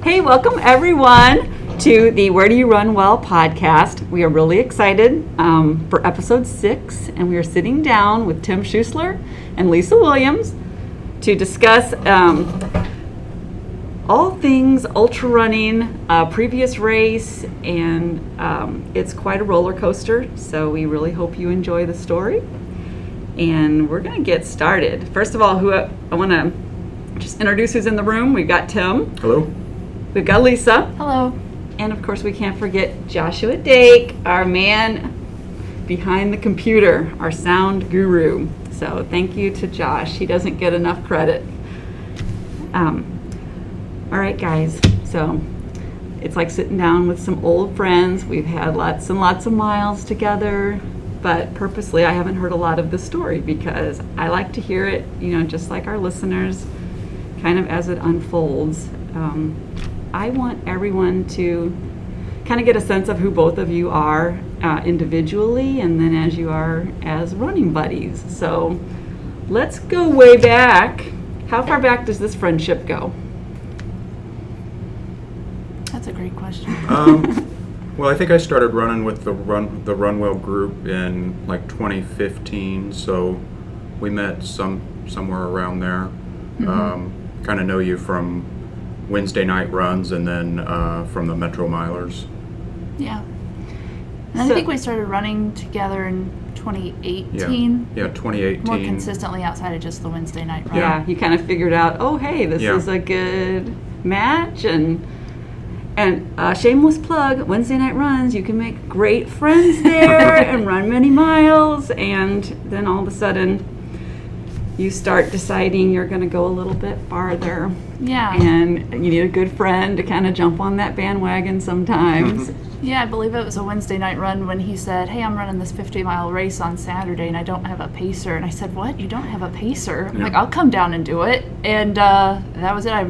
Hey, welcome everyone to the Where Do You Run Well podcast. We are really excited for episode 6, and we are sitting down with Tim Schuessler and Lisa Williams to discuss all things ultra running, previous race, and it's quite a roller coaster, so we really hope you enjoy the story. And we're going to get started. First of all, I want to just introduce who's in the room. We've got Tim. Hello. We've got Lisa. Hello. And of course, we can't forget Joshua Dake, our man behind the computer, our sound guru. So thank you to Josh. He doesn't get enough credit. All right, guys. So it's like sitting down with some old friends. We've had lots and lots of miles together, but purposely I haven't heard a lot of the story because I like to hear it, just like our listeners, kind of as it unfolds. I want everyone to kind of get a sense of who both of you are individually, and then as you are as running buddies. So let's go way back. How far back does this friendship go? That's a great question. Well, I think I started running with the RunWell group in like 2015, so we met somewhere around there. Mm-hmm. Kind of know you from Wednesday night runs and then from the Metro Milers. Yeah. And I think we started running together in 2018. Yeah, 2018. More consistently outside of just the Wednesday night run. Yeah, you kind of figured out, oh, hey, this is a good match, and shameless plug, Wednesday night runs, you can make great friends there and run many miles, and then all of a sudden you start deciding you're going to go a little bit farther. Yeah. And you need a good friend to kind of jump on that bandwagon sometimes. Yeah, I believe it was a Wednesday night run when he said, hey, I'm running this 50-mile race on Saturday and I don't have a pacer. And I said, what? You don't have a pacer? I'm like, I'll come down and do it. And that was it. I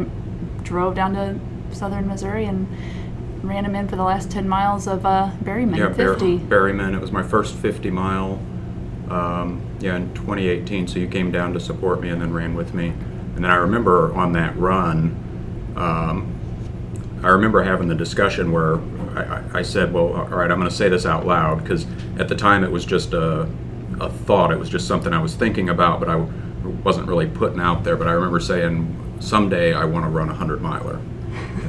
drove down to southern Missouri and ran him in for the last 10 miles of Berryman 50. Berryman. It was my first 50 mile in 2018, so you came down to support me and then ran with me. And then I remember on that run, I remember having the discussion where I said, well, all right, I'm going to say this out loud, because at the time it was just a thought. It was just something I was thinking about, but I wasn't really putting out there. But I remember saying, someday I want to run a 100-miler.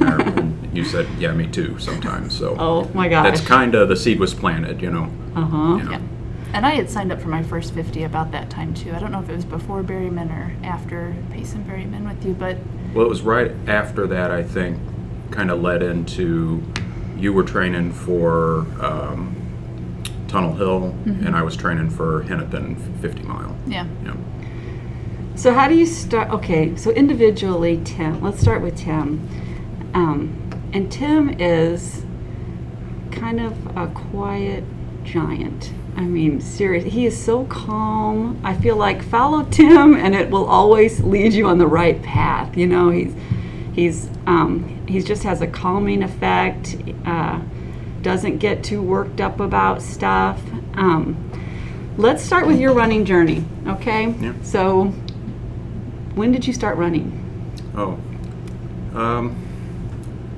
And you said, yeah, me too, sometimes. So oh my gosh. That's kind of, the seed was planted, Uh-huh. Yeah. And I had signed up for my first 50 about that time too. I don't know if it was before Berryman or after pacing Berryman with you, but... Well, it was right after that, I think, kind of led into, you were training for Tunnel Hill, and I was training for Hennepin 50 mile. Yeah. So how do you start? Okay, so individually, Tim, let's start with Tim. And Tim is kind of a quiet giant. I mean, seriously, he is so calm. I feel like follow Tim and it will always lead you on the right path. He just has a calming effect, doesn't get too worked up about stuff. Let's start with your running journey, okay? Yeah. So when did you start running?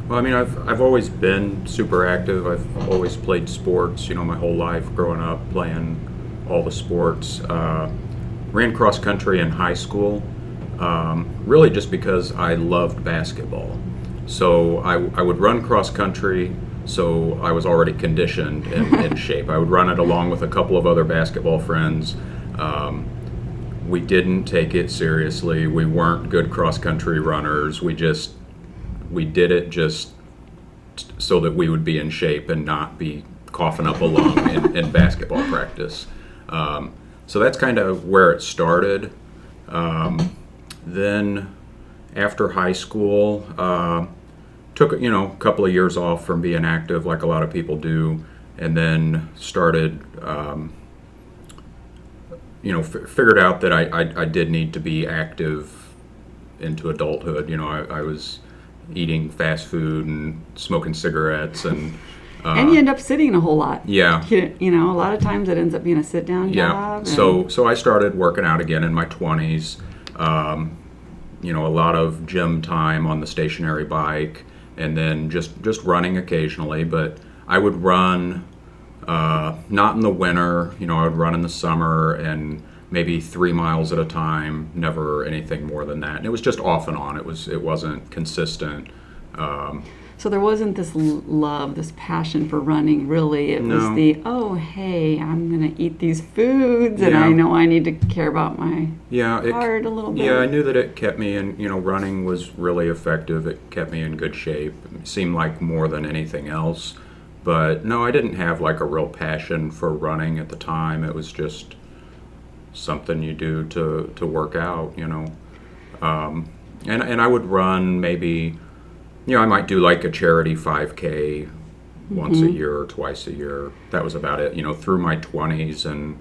Well, I mean, I've always been super active. I've always played sports, my whole life growing up, playing all the sports. Ran cross country in high school, really just because I loved basketball. So I would run cross country, so I was already conditioned and in shape. I would run it along with a couple of other basketball friends. We didn't take it seriously. We weren't good cross country runners. We did it just so that we would be in shape and not be coughing up a lung in basketball practice. So that's kind of where it started. Then after high school, took a couple of years off from being active like a lot of people do, and then started figured out that I did need to be active into adulthood. I was eating fast food and smoking cigarettes and you end up sitting a whole lot. Yeah. A lot of times it ends up being a sit-down job. So I started working out again in my 20s. A lot of gym time on the stationary bike, and then just running occasionally. But I would run not in the winter. I would run in the summer and maybe 3 miles at a time, never anything more than that. And it was just off and on. It wasn't consistent. So there wasn't this love, this passion for running, really. It was oh, hey, I'm going to eat these foods, and I know I need to care about my heart a little bit. Yeah, I knew that it kept me in, running was really effective. It kept me in good shape. It seemed like more than anything else. But no, I didn't have like a real passion for running at the time. It was just something you do to work out, And I would run maybe, I might do like a charity 5K once a year or twice a year. That was about it, through my 20s and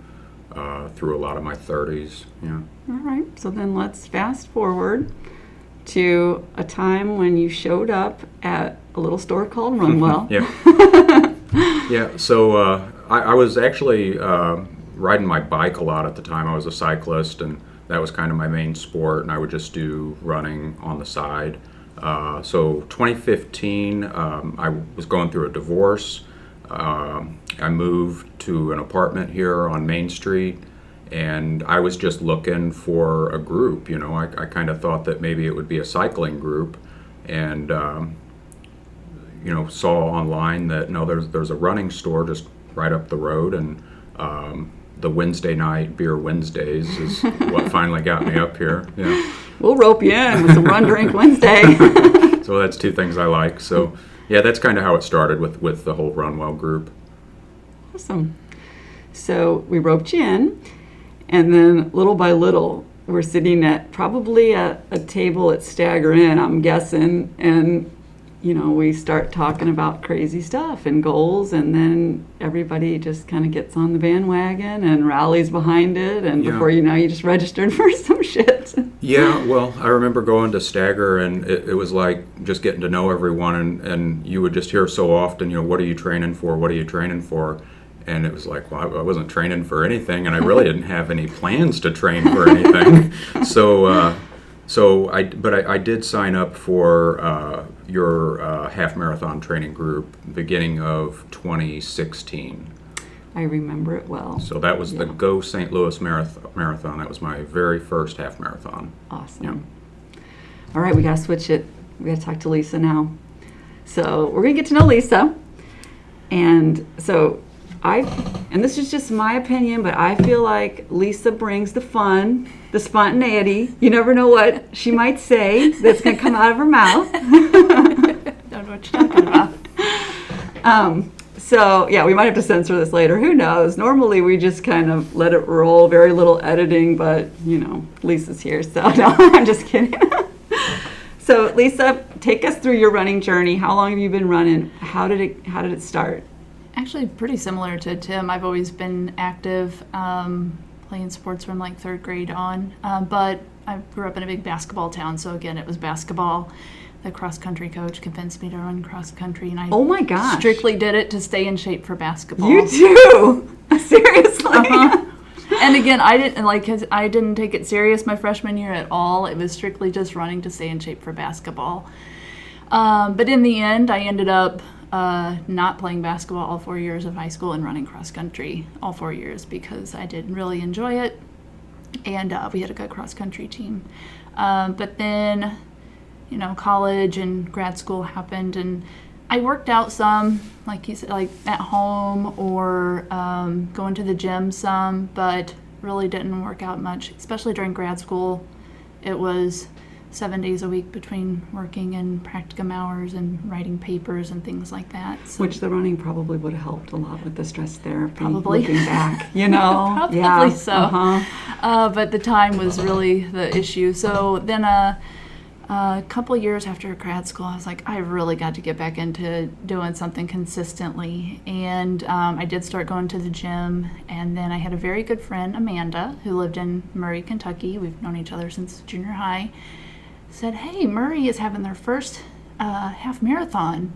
through a lot of my 30s. Yeah. All right. So then let's fast forward to a time when you showed up at a little store called RunWell. Yeah. So I was actually riding my bike a lot at the time. I was a cyclist, and that was kind of my main sport, and I would just do running on the side. So 2015, I was going through a divorce. I moved to an apartment here on Main Street, and I was just looking for a group. I kind of thought that maybe it would be a cycling group, and saw online that there's a running store just right up the road, and the Wednesday night beer Wednesdays is what finally got me up here. Yeah. We'll rope you in with some Run Drink Wednesday. So that's two things I like. So yeah, that's kind of how it started with the whole RunWell group. Awesome. So we roped you in, and then little by little, we're sitting at probably a table at Stagger Inn, I'm guessing, and we start talking about crazy stuff and goals, and then everybody just kind of gets on the bandwagon and rallies behind it, and before you know, you just registered for some shit. Yeah, well, I remember going to Stagger, and it was like just getting to know everyone, and you would just hear so often, what are you training for? What are you training for? And it was like, well, I wasn't training for anything, and I really didn't have any plans to train for anything. So I did sign up for your half marathon training group beginning of 2016. I remember it well. So that was the Go St. Louis Marathon. That was my very first half marathon. Awesome. Yeah. All right, we got to switch it. We got to talk to Lisa now. So we're going to get to know Lisa. And so and this is just my opinion, but I feel like Lisa brings the fun, the spontaneity. You never know what she might say that's going to come out of her mouth. Don't know what you're talking about. So, yeah, we might have to censor this later. Who knows? Normally, we just kind of let it roll, very little editing, but, Lisa's here, so no, I'm just kidding. So, Lisa, take us through your running journey. How long have you been running? How did it start? Actually, pretty similar to Tim. I've always been active, playing sports from like 3rd grade on. But I grew up in a big basketball town, so again, it was basketball. The cross-country coach convinced me to run cross-country, and I oh my gosh, strictly did it to stay in shape for basketball. You too? Seriously? Uh-huh. And again, I didn't take it serious my freshman year at all. It was strictly just running to stay in shape for basketball. But in the end, I ended up not playing basketball all 4 years of high school and running cross-country all 4 years because I did really enjoy it, and we had a good cross-country team. But then, college and grad school happened, and I worked out some, like you said, like at home or going to the gym some, but really didn't work out much, especially during grad school. It was 7 days a week between working and practicum hours and writing papers and things like that. So which the running probably would have helped a lot with the stress therapy. Probably. Looking back, Probably yeah. So. Uh-huh. But the time was really the issue. So then a couple years after grad school, I was like, I really got to get back into doing something consistently. And I did start going to the gym. And then I had a very good friend, Amanda, who lived in Murray, Kentucky. We've known each other since junior high. Said, hey, Murray is having their first half marathon.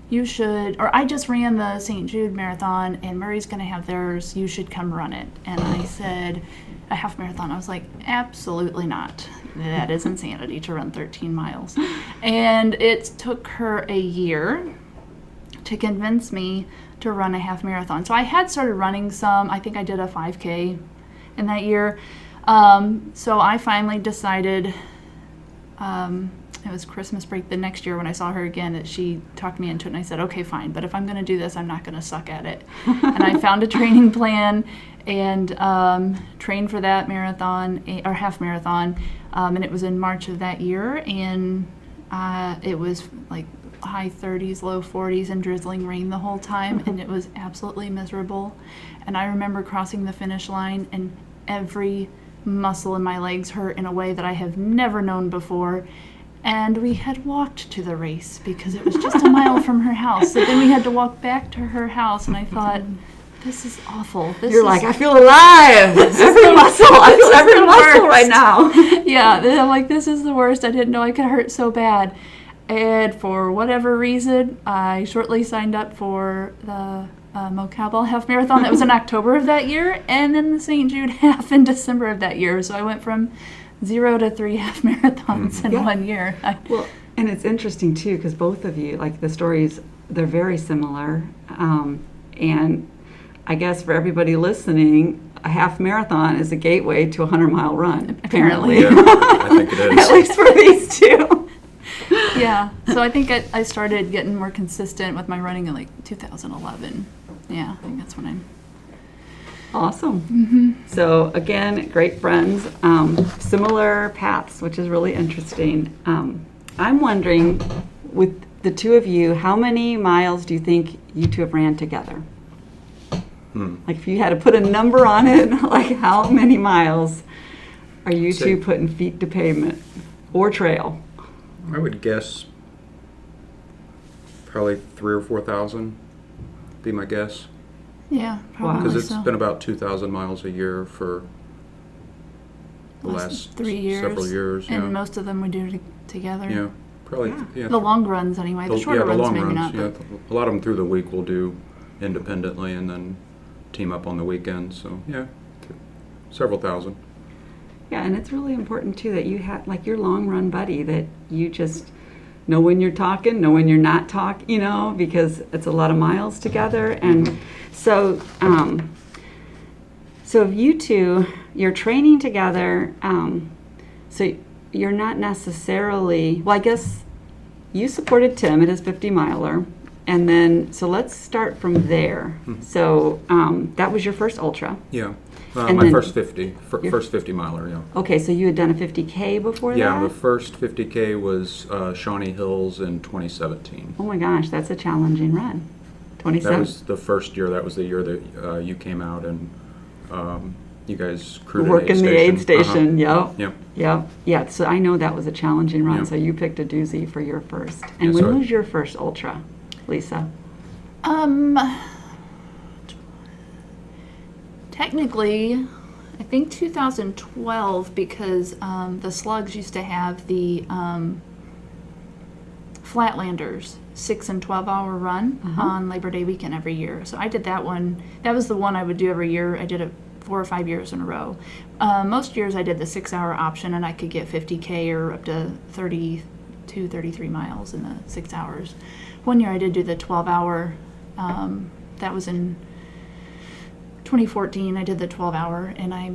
You should, or I just ran the St. Jude Marathon, and Murray's going to have theirs. You should come run it. And I said, a half marathon. I was like, absolutely not. that is insanity to run 13 miles. And it took her a year to convince me to run a half marathon. So I had started running some. I think I did a 5K in that year. So I finally decided, it was Christmas break the next year when I saw her again, that she talked me into it, and I said, okay, fine, but if I'm going to do this, I'm not going to suck at it. And I found a training plan and trained for that marathon, or half marathon, and it was in March of that year, and it was like high 30s, low 40s, and drizzling rain the whole time, and it was absolutely miserable. And I remember crossing the finish line, and every muscle in my legs hurt in a way that I have never known before. And we had walked to the race because it was just a mile from her house. So then we had to walk back to her house, and I thought, this is awful. You're like, I feel alive. Every muscle. I feel every muscle right now. Yeah, I'm like, this is the worst. I didn't know I could hurt so bad. And for whatever reason, I shortly signed up for the Mocabell half marathon. That was in October of that year, and then the St. Jude half in December of that year. So I went from 0 to 3 half marathons in 1 year. Well, and it's interesting too, because both of you, like the stories, they're very similar. And I guess for everybody listening, a half marathon is a gateway to a 100-mile run, apparently. Yeah, I think it is. At least for these two. Yeah, so I think I started getting more consistent with my running in like 2011. Yeah, I think that's when I'm... Awesome. So again, great friends, similar paths, which is really interesting. I'm wondering, with the two of you, how many miles do you think you two have ran together? Like if you had to put a number on it, like how many miles are you two putting feet to pavement or trail? I would guess probably 3,000 or 4,000 be my guess. Yeah, probably. Because it's so. been about 2,000 miles a year for the Less than last 3 years. several years. And yeah. most of them we do together. Yeah, probably. Yeah. The long runs anyway. The shorter the runs long maybe runs, not. yeah. But A lot of them through the week we'll do independently and then team up on the weekends. So yeah, several thousand. Yeah, and it's really important too that you have like your long run buddy, that you just know when you're talking, know when you're not talking, you know, because it's a lot of miles together. And so so if you two, you're training together, so you're not necessarily, well, I guess you supported Tim at his 50 miler, and then so let's start from there. So that was your first ultra. Yeah. And My then first 50 miler, yeah. Okay, so you had done a 50K before that? Yeah, the first 50K was Shawnee Hills in 2017. Oh my gosh, that's a challenging run. 27. That was the first year. That was the year that you came out and you guys crewed Working the aid station, Yep. Yep. Yeah, so I know that was a challenging run, Yeah. so you picked a doozy for your first. And Yeah, when was your first ultra, Lisa? Technically, I think 2012, because the Slugs used to have the Flatlanders 6 and 12-hour run on Labor Day weekend every year. So I did that one. That was the one I would do every year. I did it 4 or 5 years in a row. Most years I did the 6-hour option, and I could get 50K or up to 32, 33 miles in the 6 hours. One year I did do the 12-hour. That was in 2014. I did the 12-hour, and I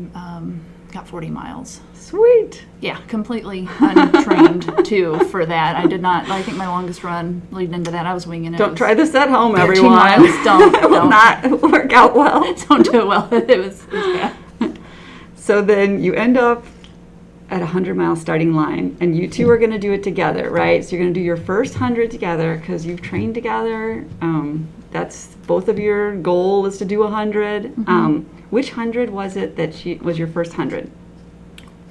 got 40 miles. Sweet. Yeah, completely untrained too for that. I did not. I think my longest run leading into that, I was winging it. Don't try this at home, 13 everyone. miles. Don't. It will not work out well. Don't do it well. It was bad. So then you end up at a 100-mile starting line, and you two are going to do it together, right? So you're going to do your first 100 together because you've trained together. That's both of your goal is to do 100. Which 100 was it that was your first 100?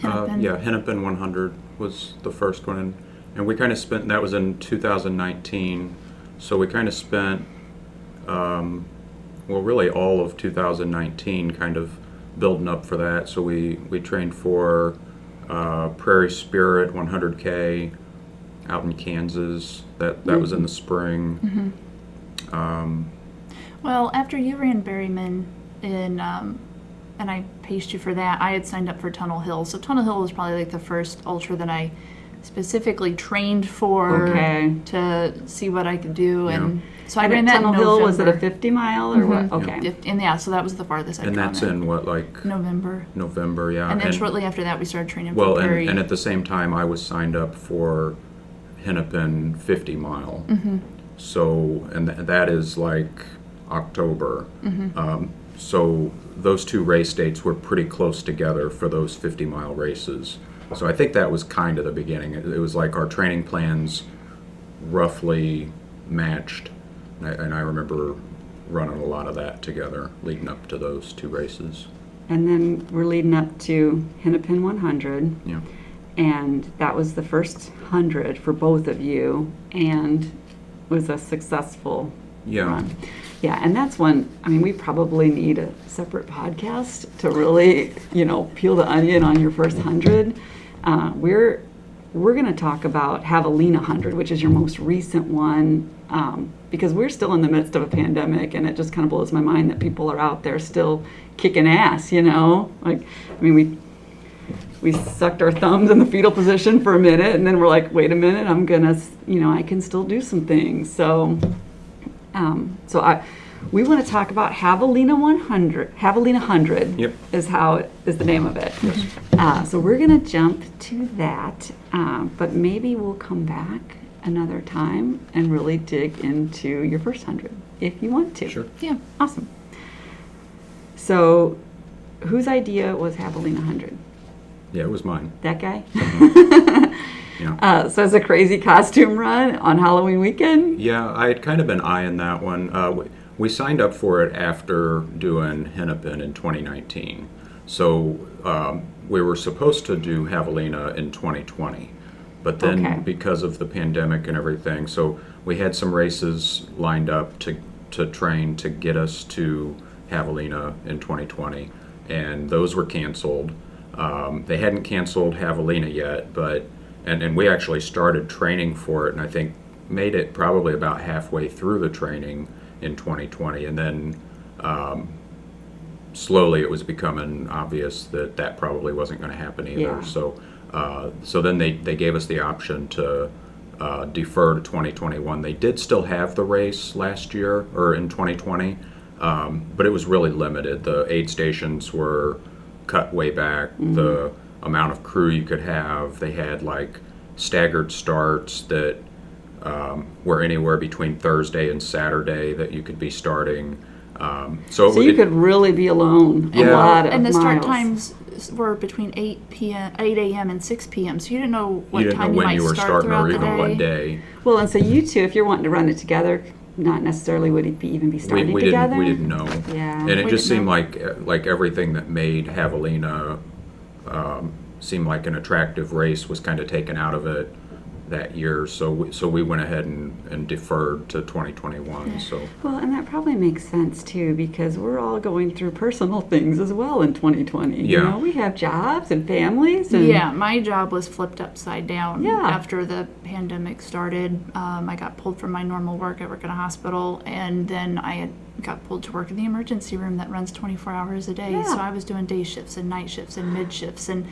Hennepin 100 was the first one, and we kind of spent, that was in 2019, so we kind of spent, really all of 2019 kind of building up for that. So we trained for Prairie Spirit 100K out in Kansas. That was in the spring. Well, after you ran Berryman in and I paced you for that. I had signed up for Tunnel Hill. So Tunnel Hill was probably like the first ultra that I specifically trained for to see what I could do. And so I ran that Tunnel in Hill, November. was it a 50 mile or what? Okay. And yeah, so that was the farthest I'd And gone that's in what, like November. November, yeah. And then shortly after that, we started training for well, Prairie. and at the same time, I was signed up for Hennepin 50 mile. So, and that is like October. So those two race dates were pretty close together for those 50 mile races. So I think that was kind of the beginning. It was like our training plans roughly matched. And I remember running a lot of that together leading up to those two races. And then we're leading up to Hennepin 100. Yeah. And that was the first 100 for both of you, and was a successful run. Yeah, and that's one, I mean, we probably need a separate podcast to really, peel the onion on your first 100. We're going to talk about Javelina 100, which is your most recent one, because we're still in the midst of a pandemic, and it just kind of blows my mind that people are out there still kicking ass, Like, I mean, we sucked our thumbs in the fetal position for a minute, and then we're like, wait a minute, I'm gonna, I can still do some things. So, we want to talk about Javelina 100. Javelina 100 is the name of it. Yes. So we're gonna jump to that, but maybe we'll come back another time and really dig into your first 100 if you want to. Sure. Yeah. Awesome. So, whose idea was Javelina 100? Yeah, it was mine. That guy? Yeah. So it's a crazy costume run on Halloween weekend? Yeah, I had kind of been eyeing that one. We signed up for it after doing Hennepin in 2019. So we were supposed to do Javelina in 2020. But then because of the pandemic and everything, so we had some races lined up to train to get us to Javelina in 2020. And those were canceled. They hadn't canceled Javelina yet, but and we actually started training for it, and I think made it probably about halfway through the training in 2020, and then slowly it was becoming obvious that probably wasn't going to happen either. Yeah. So then they gave us the option to defer to 2021. They did still have the race last year or in 2020, but it was really limited. The aid stations were cut way back. The amount of crew you could have, they had like staggered starts that were anywhere between Thursday and Saturday that you could be starting. So you could really be alone a Yeah. lot of And the start miles. times were between 8 a.m. and 6 p.m. So you didn't know what you didn't time know when might you were start starting throughout or the even day. what day. Well, and so you two, if you're wanting to run it together, not necessarily would it even be starting we together? we didn't know. Yeah. And it We just didn't seemed like everything that made Javelina seemed like an attractive race was kind of taken out of it that year. So we went ahead and deferred to 2021. So Well, and that probably makes sense too, because we're all going through personal things as well in 2020. Yeah. We have jobs and families. And Yeah, my job was flipped upside down Yeah. after the pandemic started. I got pulled from my normal work. I work in a hospital, and then I got pulled to work in the emergency room that runs 24 hours a day. Yeah. So I was doing day shifts and night shifts and mid shifts and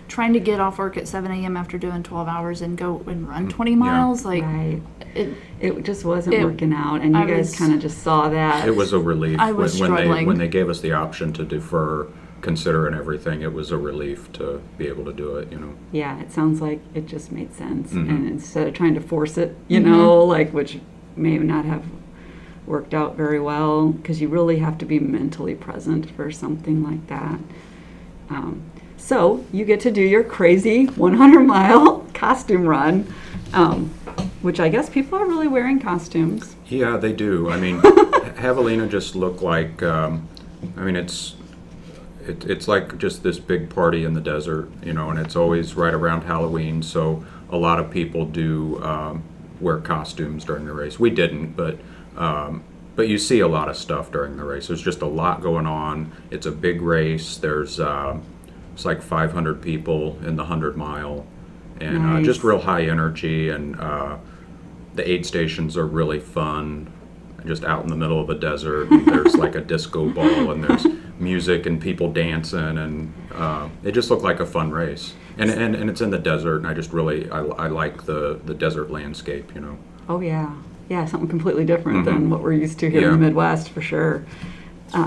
trying to get off work at 7 a.m. after doing 12 hours and go and run 20 miles. Like, Right. it, It just wasn't working out, and you I guys was- kind of just saw that. it was a relief I was when struggling. they gave us the option to defer, considering everything. It was a relief to be able to do it. Yeah, it sounds like it just made sense. Mhm. And instead of trying to force it, which may not have worked out very well, because you really have to be mentally present for something like that. So you get to do your crazy 100-mile costume run, which I guess people are really wearing costumes. Yeah, they do. I mean, Javelina just looked like. It's like just this big party in the desert, and it's always right around Halloween. So a lot of people do wear costumes during the race. We didn't, but you see a lot of stuff during the race. There's just a lot going on. It's a big race. There's it's like 500 people in the 100-mile, and Nice. just real high energy. And the aid stations are really fun. Just out in the middle of the desert, and there's like a disco ball, and there's music and people dancing, and it just looked like a fun race. And it's in the desert, and I just really I like the desert landscape, you know. Oh yeah, yeah, something completely different Mm-hmm. than what we're used to here in the Midwest, for sure.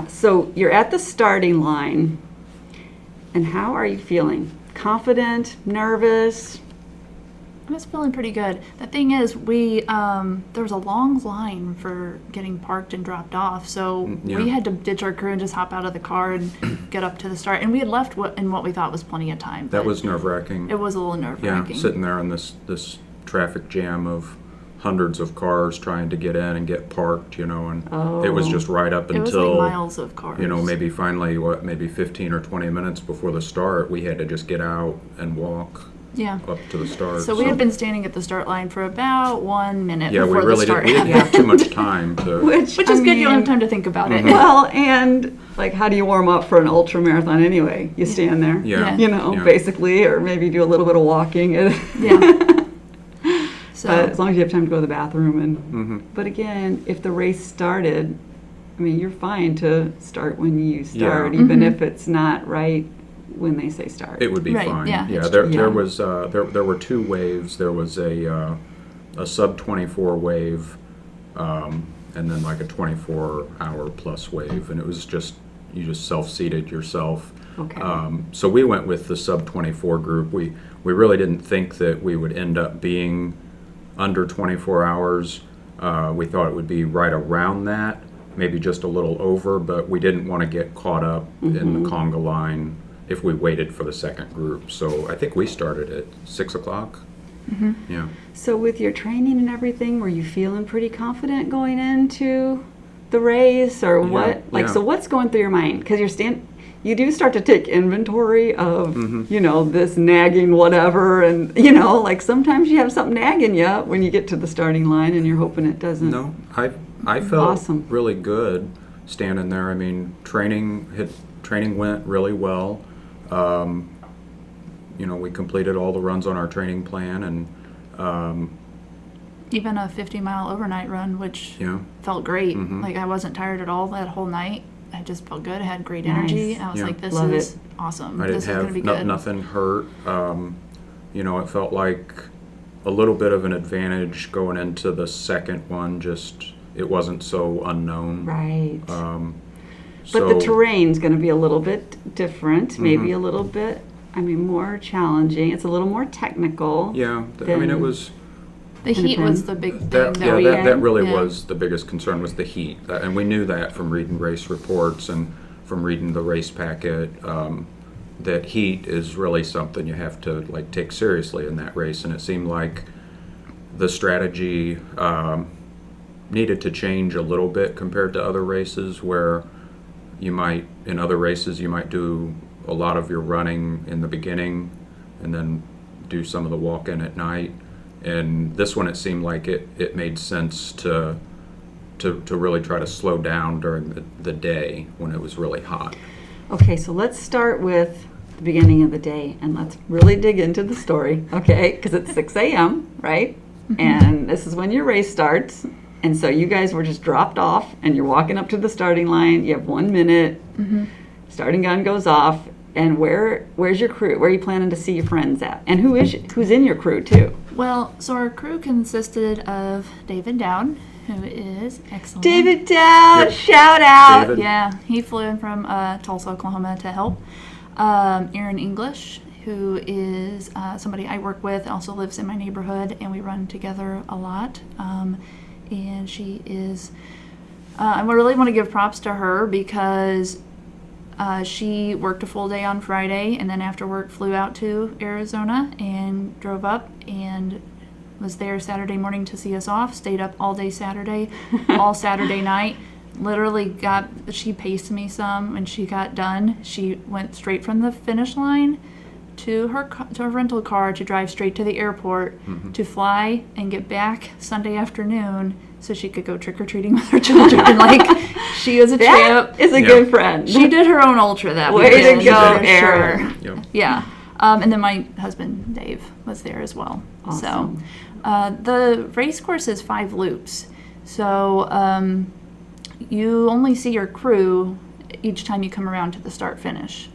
So you're at the starting line, and how are you feeling? Confident, nervous? I was feeling pretty good. The thing is, we there was a long line for getting parked and dropped off, so Yeah. we had to ditch our crew and just hop out of the car and get up to the start. And we had left in what we thought was plenty of time. That but was nerve-wracking. It was a little nerve-wracking. Yeah, sitting there in this traffic jam of hundreds of cars trying to get in and get parked, you know, and it was just right up It was until, like miles of cars. you know, maybe finally, maybe 15 or 20 minutes before the start, we had to just get out and walk Yeah. up to the start. So we had been standing at the start line for about 1 minute yeah, we before the really start. didn't have too much time to. Which Which is I good. You don't have mean, time to think about it. Well, and like, how do you warm up for an ultra marathon anyway? You stand there, Yeah. you know, Yeah. basically, or maybe do a little bit of walking. Yeah. So But as long as you have time to go to the bathroom, and Mhm. but again, if the race started, I mean, you're fine to start when you start, Yeah. even if it's not right when they say start. It would be Right, fine. yeah, it's there true. there Yeah. was there were two waves. There was a sub 24 wave, and then like a 24-hour plus wave, and it was just you just self-seated yourself. Okay. So we went with the sub 24 group. We really didn't think that we would end up being under 24 hours. We thought it would be right around that, maybe just a little over, but we didn't want to get caught up in the conga line if we waited for the second group. So I think we started at 6 o'clock. Yeah. So with your training and everything, were you feeling pretty confident going into the race, or what? Like, yeah. so what's going through your mind? Because you do start to take inventory of, you know, this nagging whatever, and, you know, like sometimes you have something nagging you when you get to the starting line and you're hoping it doesn't. No, I felt Awesome. really good standing there. I mean, training went really well. You know, we completed all the runs on our training plan, and even a 50-mile overnight run, which yeah. felt great. Mhm. Like I wasn't tired at all that whole night. I just felt good. I had great Nice. energy. I was Yeah. like, this Love is it. awesome. I This didn't is going to have be good. nothing hurt. You know, it felt like a little bit of an advantage going into the second one. Just it wasn't so unknown. Right. So, But the terrain's going to be a little bit different, maybe Mm-hmm. a little bit, I mean, more challenging. It's a little more technical. yeah, I mean, it then- was. The heat Kinda was the big thing That, that yeah, we that really yeah. was the biggest concern, was the heat, and we knew that from reading race reports and from reading the race packet. That heat is really something you have to like take seriously in that race, and it seemed like the strategy needed to change a little bit compared to other races, where in other races you might do a lot of your running in the beginning and then do some of the walk-in at night. And this one, it seemed like it made sense to really try to slow down during the day when it was really hot. Okay, so let's start with the beginning of the day and let's really dig into the story, okay? Because it's 6 a.m., right? And this is when your race starts. And so you guys were just dropped off and you're walking up to the starting line. You have 1 minute. Starting gun goes off. And where's your crew? Where are you planning to see your friends at? And who's in your crew too? Well, so our crew consisted of David Dowd, who is excellent. David Dowd, Yep. shout out. David. Yeah, he flew in from Tulsa, Oklahoma to help. Aaron English, who is somebody I work with, also lives in my neighborhood, and we run together a lot. And she is, I really want to give props to her because she worked a full day on Friday, and then after work flew out to Arizona and drove up and was there Saturday morning to see us off, stayed up all day Saturday, all Saturday night. Literally she paced me some when she got done. She went straight from the finish line to her rental car to drive straight to the airport to fly and get back Sunday afternoon so she could go trick-or-treating with her children. Like, she was a That champ. is a Yeah. good friend. She did her own ultra that Way to weekend, go, for Erin. sure. Yep. Yeah. And then my husband, Dave, was there as well. Awesome. So the race course is 5 loops. So you only see your crew each time you come around to the start finish.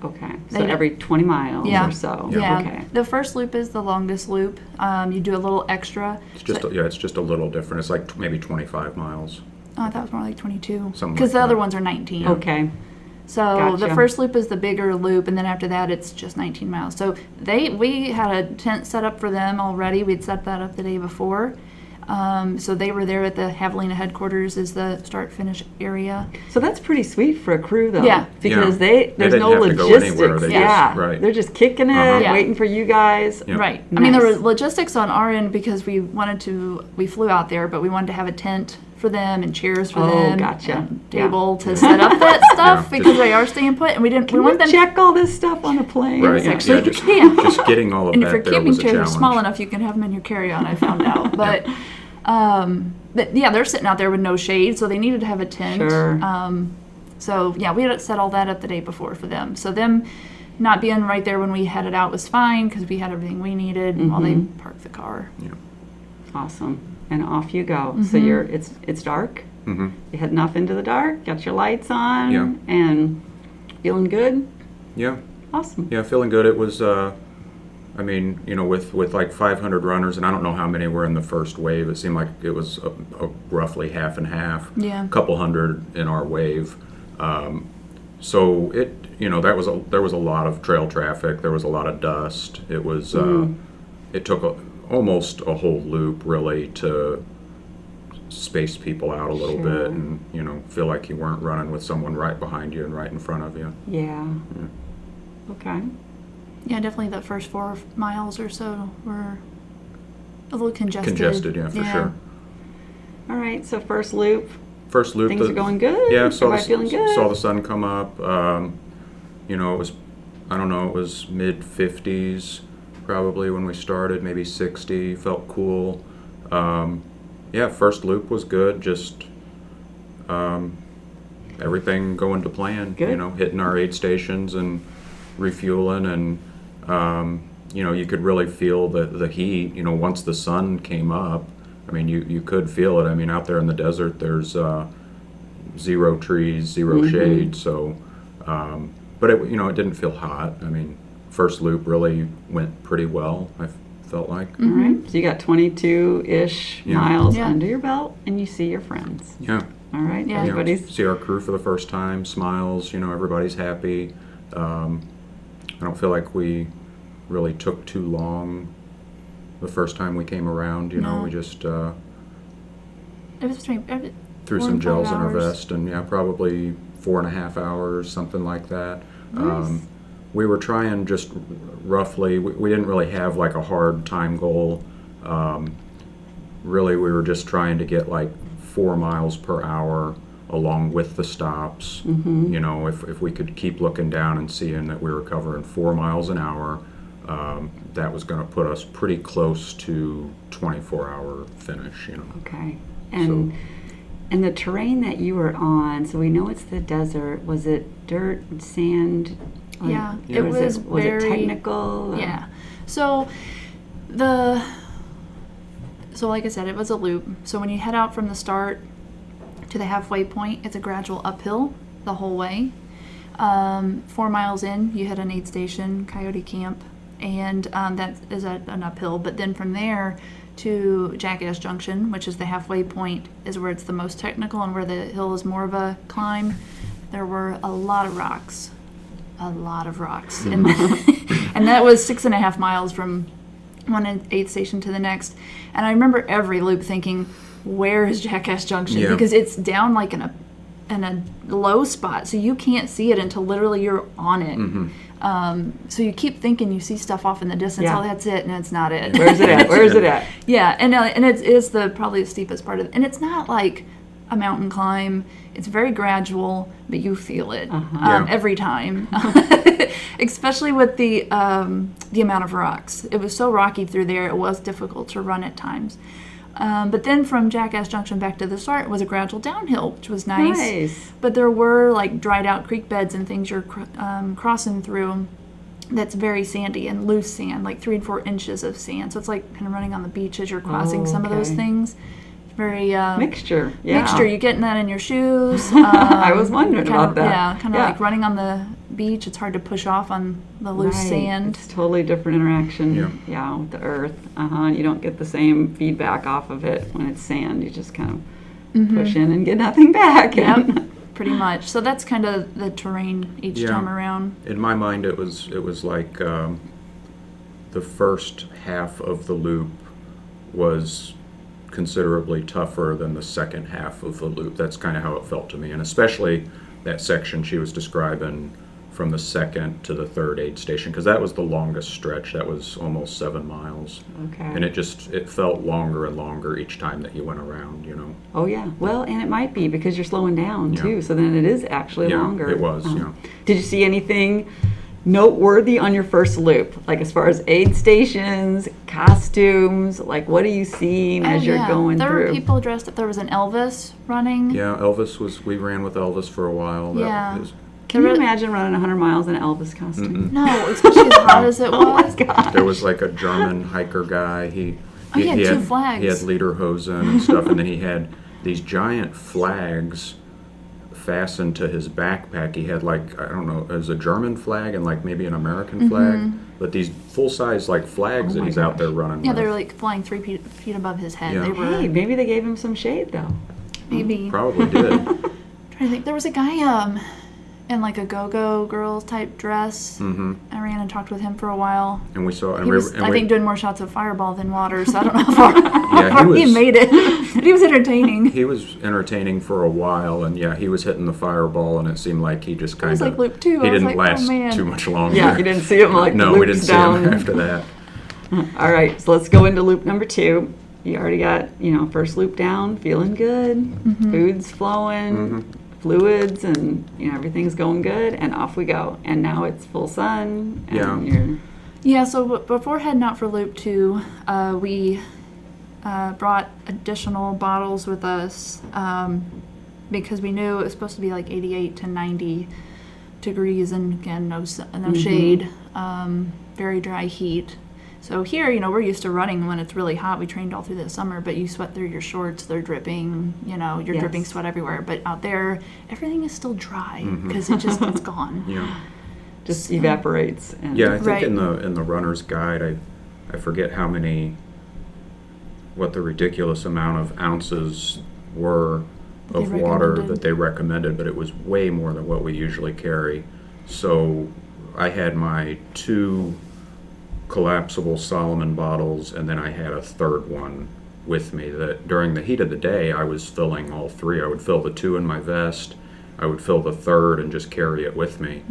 Okay. They So don't- every 20 miles Yeah. or so. Yeah. Okay. The first loop is the longest loop. You do a little extra. It's just it's just a little different. It's like maybe 25 miles. Oh, I thought it was more like 22. Something Because like the that. other ones are 19. Okay. So the Gotcha. first loop is the bigger loop, and then after that it's just 19 miles. So we had a tent set up for them already. We'd set that up the day before. So they were there at the Javelina headquarters, is the start-finish area. So that's pretty sweet for a crew, though. Yeah. Because They there's didn't no have to go logistics. anywhere. They yeah. right. They're just kicking it, Uh-huh. waiting for you guys. Yeah. Right. I mean, there Nice. were logistics on our end because we flew out there, but we wanted to have a tent for them and chairs for Oh, them. gotcha. And Yeah. table to set up that stuff Yeah, because they are staying put, and we didn't. Can we you want them. check all this stuff on a plane? Right. Actually, yeah, you just, can. just getting all of And that if your there camping was a chairs are challenge. small enough, you can have them in your carry-on. I found out, but yeah, they're sitting out there with no shade, so they needed to have a tent. Sure. So yeah, we had set all that up the day before for them. So them not being right there when we headed out was fine because we had everything we needed while they parked the car. Yeah. Awesome. And off you go. So it's dark. Mm-hmm. You're heading off into the dark. Got your lights on. Yeah. And feeling good. Yeah. Awesome. Yeah, feeling good. It was, I mean, with like 500 runners, and I don't know how many were in the first wave. It seemed like it was a roughly half and half. Yeah. A couple hundred in our wave. So it, there was a lot of trail traffic. There was a lot of dust. It was, it took almost a whole loop really to space people out a little Sure. bit and, feel like you weren't running with someone right behind you and right in front of you. Yeah. Okay. Yeah, definitely the first 4 miles or so were a little congested. Congested, yeah, for sure. All right. So first loop. First loop. Things are going good? Yeah, Everybody feeling good? saw the sun come up. It was, I don't know, it was mid-50s probably when we started, maybe 60. Felt cool. First loop was good. Just everything going to plan. Good. Hitting our aid stations and refueling, and you could really feel the heat. Once the sun came up, I mean, you could feel it. I mean, out there in the desert, there's 0 trees, 0 shade. So, but it didn't feel hot. I mean, first loop really went pretty well. I felt like. All right. So you got 22-ish Yeah. miles Yeah. under your belt, and you see your friends. Yeah. All right. Yeah. Everybody's See our crew for the first time, smiles. Everybody's happy. I don't feel like we really took too long the first time we came around. No. We just It was strange. threw 4 some and 5 gels in our hours. vest, and probably 4.5 hours, something like that. Nice. We were trying just roughly. We didn't really have like a hard time goal. Really, we were just trying to get like 4 miles per hour along with the stops. If we could keep looking down and seeing that we were covering 4 miles an hour, that was going to put us pretty close to 24-hour finish. Okay. And the terrain that you were on, so we know it's the desert. Was it dirt, sand? Yeah, Or it was it very technical? or- Yeah. So like I said, it was a loop. So when you head out from the start to the halfway point, it's a gradual uphill the whole way. 4 miles in, you hit an aid station, Coyote Camp, and that is an uphill. But then from there to Jackass Junction, which is the halfway point, is where it's the most technical and where the hill is more of a climb. There were a lot of rocks. And that was 6.5 miles from one aid station to the next. And I remember every loop thinking, where is Jackass Junction? Yeah. Because it's down like in a low spot, so you can't see it until literally you're on it. So you keep thinking you see stuff off in the distance. Yeah. Oh, that's it, and it's not it. Where's it at? Where's it at? Yeah, and it is probably the steepest part of it. And it's not like a mountain climb. It's very gradual, but you feel it Yeah. every time. Especially with the amount of rocks. It was so rocky through there, it was difficult to run at times. But then from Jackass Junction back to the start was a gradual downhill, which was nice. Nice. But there were like dried out creek beds and things you're crossing through that's very sandy and loose sand, like 3 and 4 inches of sand. So it's like kind of running on the beach as you're crossing some of those okay. things. very Mixture. Yeah. mixture. You getting that in your shoes. I was wondering about that. Yeah, kind of Yeah. like running on the beach. It's hard to push off on the loose Right. sand. It's totally different interaction. Yeah. With the earth. You don't get the same feedback off of it when it's sand. You just kind of push in and get nothing back. Yep, pretty much. So that's kind of the terrain each Yeah. time around. In my mind, it was like the first half of the loop was considerably tougher than the second half of the loop. That's kind of how it felt to me, and especially that section she was describing from the second to the third aid station, because that was the longest stretch. That was almost 7 miles. Okay. And it felt longer and longer each time that you went around, you know. Oh yeah. Well, and it might be because you're slowing down Yeah. too. So then it is actually Yeah, longer. it was, yeah. Did you see anything noteworthy on your first loop? Like as far as aid stations, costumes, like what are you seeing as you're going there through? were people dressed up. There was an Elvis running. Yeah, we ran with Elvis for a while. Yeah. Can you There- imagine running 100 miles in an Elvis costume? No, especially as hot as it was. Oh my God. There was like a German hiker guy. He had two flags. He had lederhosen and stuff, and then he had these giant flags fastened to his backpack. He had like, I don't know, it was a German flag and like maybe an American flag, but these full size like flags Oh that my he's out there gosh. running Yeah, with. they were like flying 3 feet above his head. Yeah. They were Hey, maybe they gave him some shade though. maybe. Probably did. Trying to think. There was a guy in like a go-go girl type dress. Hmm. I ran and talked with him for a while. And we saw, and He we, was, and I we, think, doing more shots of Fireball than water, so I don't know how far, Yeah, how far he was- made it. But he was entertaining. he was entertaining for a while, and yeah, he was hitting the fireball, and it seemed like he just kind was of like loop 2. He I was didn't like, oh, last man. too much longer. Yeah, you didn't see him like no, loops we didn't down. see him after that. All right, so let's go into loop number 2. You already got, first loop down, feeling good, food's flowing, fluids, and everything's going good, and off we go. And now it's full sun, and Yeah. you're Yeah, so before heading out for loop 2, we brought additional bottles with us because we knew it was supposed to be like 88 to 90 degrees, and again, no shade, very dry heat. So here, we're used to running when it's really hot. We trained all through the summer, but you sweat through your shorts, they're dripping, you're Yes. dripping sweat everywhere. But out there, everything is still dry because it's gone. Yeah. just evaporates. And Yeah, I think Right. in the runner's guide, I forget what the ridiculous amount of ounces were They of water recommended. that they recommended, but it was way more than what we usually carry. So I had my 2 collapsible Solomon bottles, and then I had a third one with me that during the heat of the day I was filling all 3. I would fill the 2 in my vest, I would fill the third and just carry it with me.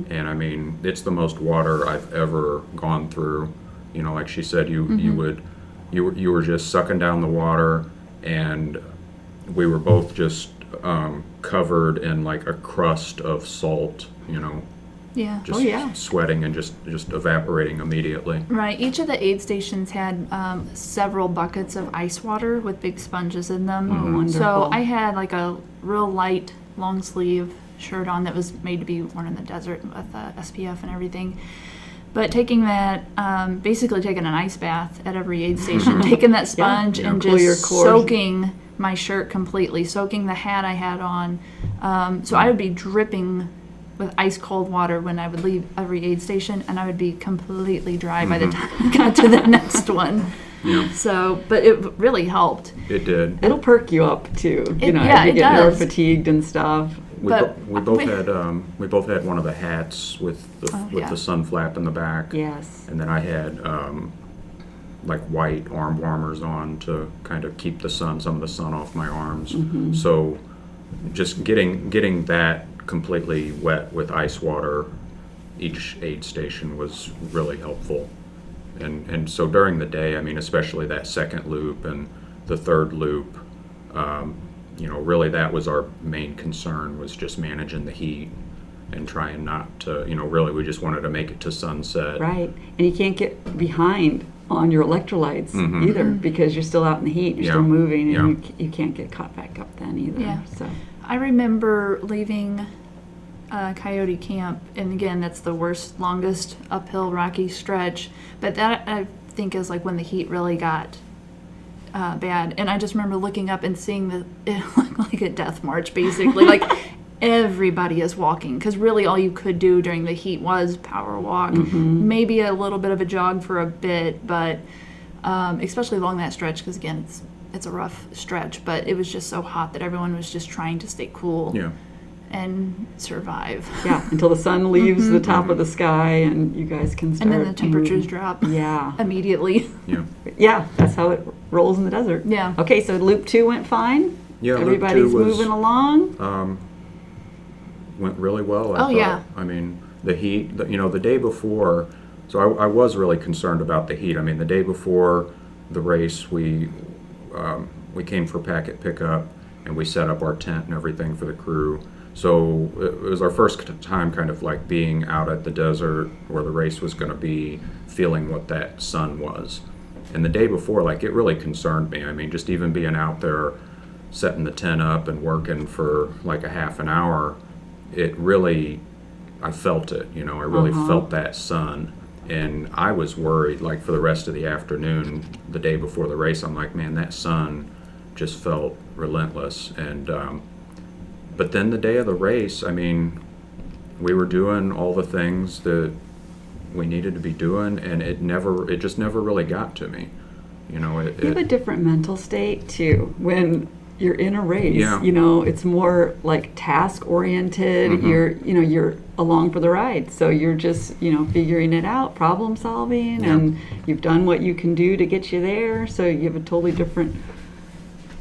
And I mean, it's the most water I've ever gone through. Like she said, you were just sucking down the water, and we were both just covered in like a crust of salt, Yeah. just Oh, yeah. sweating and just evaporating immediately. Right. Each of the aid stations had several buckets of ice water with big sponges in them. Oh, wonderful. So I had like a real light long sleeve shirt on that was made to be worn in the desert with SPF and everything. But taking that, basically taking an ice bath at every aid station, taking that sponge Yeah. and Cool your just cores. soaking my shirt completely, soaking the hat I had on. So I would be dripping with ice cold water when I would leave every aid station, and I would be completely dry by the time I got to the next one. Yeah, So, but it really helped. it did. it'll perk you up too. Yeah, as you it get more does. fatigued and stuff. We, But we both had one of the hats with yeah. the sun flap in the back. Yes. And then I had like white arm warmers on to kind of keep some of the sun off my arms. So just getting that completely wet with ice water each aid station was really helpful. And so during the day, I mean, especially that second loop and the third loop, really that was our main concern, was just managing the heat and trying not to, really we just wanted to make it to sunset. Right. And you can't get behind on your electrolytes either because you're still out in the heat. You're Yeah. still moving, and Yeah. you can't get caught back up then either. Yeah. So I remember leaving Coyote Camp, and again, that's the worst, longest uphill rocky stretch. But that I think is like when the heat really got bad. And I just remember looking up and seeing it looked like a death march, basically. Like, everybody is walking, because really all you could do during the heat was power walk, maybe a little bit of a jog for a bit, but especially along that stretch, because again, it's a rough stretch, but it was just so hot that everyone was just trying to stay cool and survive. Yeah, until the sun leaves the top of the sky and you guys can start. And then the temperatures moving. drop immediately. Yeah, that's how it rolls in the desert. Yeah. Okay, so loop 2 went fine? Yeah, everybody's loop 2 was, moving along? went really well, I thought. Yeah. I mean, the heat, the day before, so I was really concerned about the heat. I mean, the day before the race, we came for packet pickup, and we set up our tent and everything for the crew. So it was our first time kind of like being out at the desert where the race was going to be, feeling what that sun was. And the day before, like, it really concerned me. I mean, just even being out there, setting the tent up and working for like a half an hour, it really, I felt it, I really felt that sun. And I was worried, like, for the rest of the afternoon, the day before the race, I'm like, man, that sun just felt relentless. And but then the day of the race, I mean, we were doing all the things that we needed to be doing, and it just never really got to me. You have a different mental state too when you're in a race. Yeah. It's more like task oriented. You're along for the ride, so you're just figuring it out, problem solving, and you've done what you can do to get you there. So you have a totally different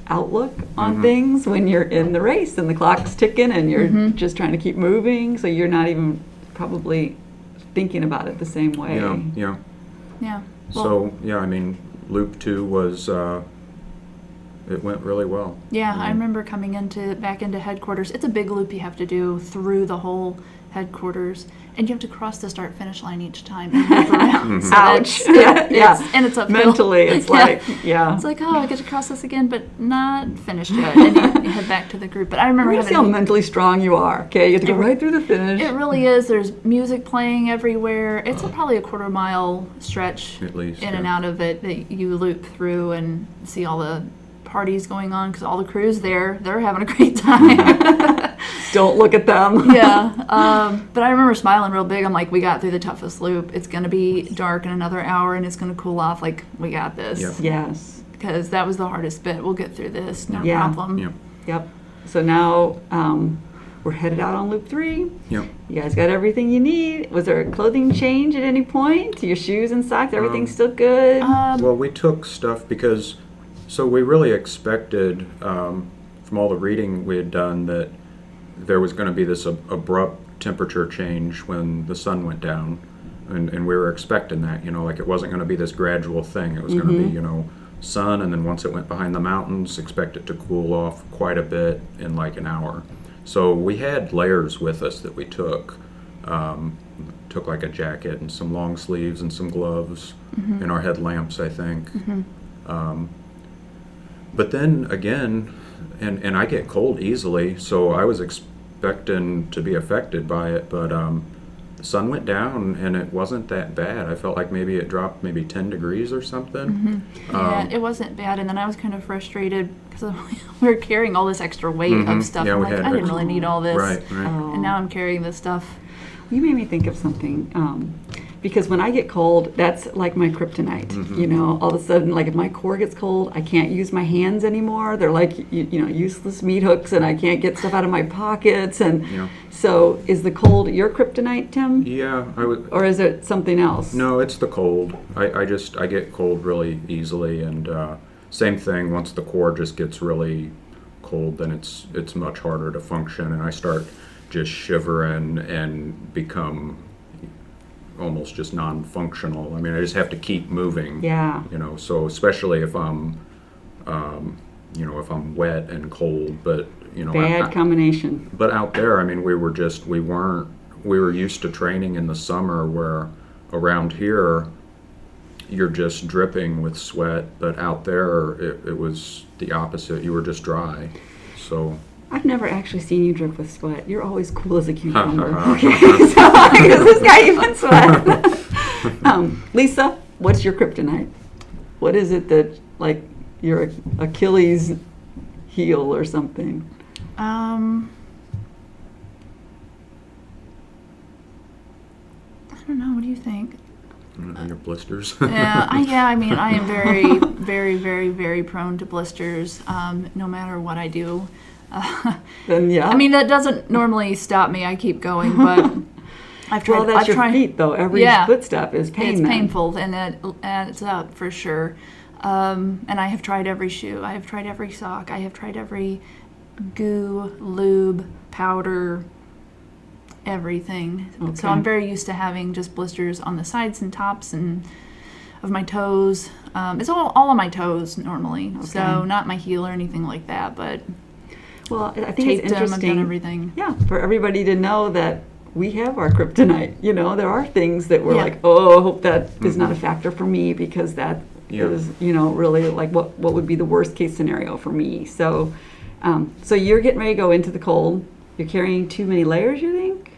outlook on things when you're in the race and the clock's ticking and you're just trying to keep moving, so you're not even probably thinking about it the same way. Yeah. So I mean, loop 2 was it went really well. Yeah, I remember coming back into headquarters. It's a big loop you have to do through the whole headquarters, and you have to cross the start-finish line each time and move around. So Ouch. And it's uphill. Mentally, it's like, It's like, oh, I get to cross this again, but not finished yet. And you head back to the group. But I remember see how mentally strong you are. Okay, you have to go right through the finish. It really is. There's music playing everywhere. It's probably a quarter-mile stretch At least, in and out of it that you loop through and see all the parties going on, because all the crews they're having a great time. Don't look at them. But I remember smiling real big. I'm like, we got through the toughest loop. It's going to be dark in another hour and it's going to cool off. Like, we got this. Yes. Because that was the hardest bit. We'll get through this. No problem. Yep. So now we're headed out on loop 3. Yep. You guys got everything you need. Was there a clothing change at any point? Your shoes and socks, everything's still good? Well, we took stuff because, so we really expected, from all the reading we had done, that there was going to be this abrupt temperature change when the sun went down, and we were expecting that, like it wasn't going to be this gradual thing. It was going to be, sun, and then once it went behind the mountains, expect it to cool off quite a bit in like an hour. So we had layers with us that we took. Took like a jacket and some long sleeves and some gloves and our headlamps, I think. But then again, and I get cold easily, so I was expecting to be affected by it, but the sun went down and it wasn't that bad. I felt like maybe it dropped maybe 10 degrees or something. Yeah, it wasn't bad, and then I was kind of frustrated because we were carrying all this extra weight of stuff. Yeah, I'm we like, had I didn't extra- really need all this. Right. And now I'm carrying this stuff. You made me think of something, because when I get cold, that's like my kryptonite. All of a sudden, like if my core gets cold, I can't use my hands anymore. They're like useless meat hooks, and I can't get stuff out of my pockets. And so, is the cold your kryptonite, Tim? Yeah, I would. Or is it something else? No, it's the cold. I get cold really easily, and same thing. Once the core just gets really cold, then it's much harder to function, and I start just shivering and become almost just non-functional. I mean, I just have to keep moving. Yeah. So especially if I'm, if I'm wet and cold, but Bad combination. But out there, I mean, we were used to training in the summer where around here you're just dripping with sweat, but out there it was the opposite. You were just dry. So I've never actually seen you drip with sweat. You're always cool as a cucumber. Okay, so does this guy even sweat? Lisa, what's your kryptonite? What is it that, like, your Achilles heel or something? I don't know. What do you think? Your blisters. I mean, I am very, very, very, very prone to blisters. No matter what I do. Then yeah. I mean, that doesn't normally stop me. I keep going, but I've tried. Well, that's I've your tried, feet though. Every footstep is pain. It's then. painful, and it adds up for sure. And I have tried every shoe. I have tried every sock. I have tried every goo, lube, powder, everything. Okay. So I'm very used to having just blisters on the sides and tops and of my toes. It's all on my toes normally. Okay. So not my heel or anything like that, but Well, I think taped it's them, I've interesting. done everything. Yeah, for everybody to know that we have our kryptonite. You know, there are things that we're Yeah. like, oh, I hope that is not a factor for me, because that is, you know, really like what would be the worst case scenario for me. So, so you're getting ready to go into the cold. You're carrying too many layers, you think?